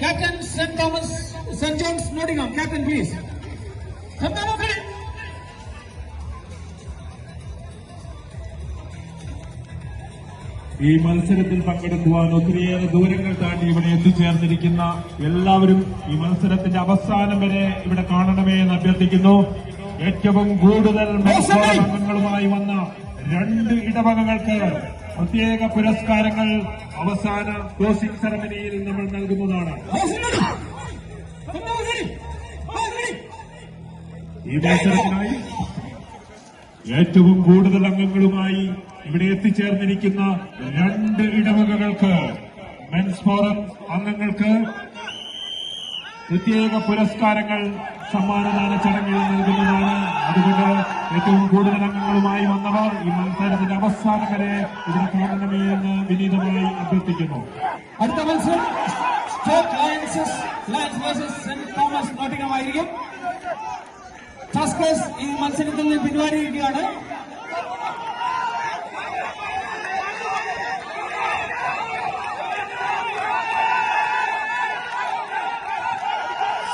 Captain St. Thomas, St. John's, Nottingham. Captain, please. St. Thomas, ready. ഈ മത്സരത്തിൽ പങ്കെടുക്കുവാൻ ഒത്തിരിയേറെ ദൂരങ്ങൾ താണ്ടി ഇവിടെ എത്തിച്ചേർന്നിരിക്കുന്ന എല്ലാവരും ഈ മത്സരത്തിന്റെ അവസാനം വരെ ഇവിടെ കാണണമേ എന്ന് അഭ്യർത്ഥിക്കുന്നു. ഏറ്റവും കൂടുതൽ അംഗങ്ങളുമായി വന്ന 2 ഇടവകകൾക്ക് പ്രത്യേക പുരസ്കാരങ്ങൾ അവസാന ക്ലോസിംഗ് സെറമണിയിൽ നമ്മൾ നൽകുന്നതാണ്. ഈ മത്സരത്തിനായി ഏറ്റവും കൂടുതൽ അംഗങ്ങളുമായി ഇവിടെ എത്തിച്ചേർന്നിരിക്കുന്ന 2 ഇടവകകൾക്ക് മെൻസ് ഫോറം അംഗങ്ങൾക്ക് പ്രത്യേക പുരസ്കാരങ്ങൾ സമ്മാനദാന ചടങ്ങിൽ നൽകുന്നതാണ്. അതുകൊണ്ട് ഏറ്റവും കൂടുതൽ അംഗങ്ങളുമായി വന്നവർ ഈ മത്സരത്തിന്റെ അവസാനം വരെ ഇതിനെ കാണണമേ എന്ന് വിനീതമായി അഭ്യർത്ഥിക്കുന്നു. അടുത്ത മത്സരം Stoke Lions versus saint Thomas Nottingham ആയിരിക്കും. ടസ്കേഴ്സ് ഈ മത്സരത്തിൽ നിന്ന് പിൻവാങ്ങിയിരിക്കുകയാണ്.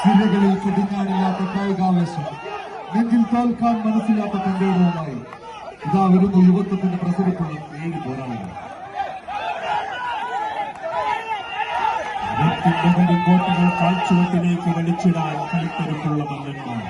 സിരകളിൽ കുടുങ്ങാനില്ലാത്ത കായികാവേശം, നെഞ്ചിൽ തോൽക്കാൻ മനസ്സിലാത്ത തന്റേടവുമായി ഇതാ വരുന്ന യുവത്വത്തിന്റെ പ്രസരത്തിന് 7 പോരാളികൾ. കോട്ടകൾ കാഴ്ചവെട്ടിലേക്ക് വലിച്ചിടാൻ കളിക്കരുത്തുള്ള മല്ലന്മാർ.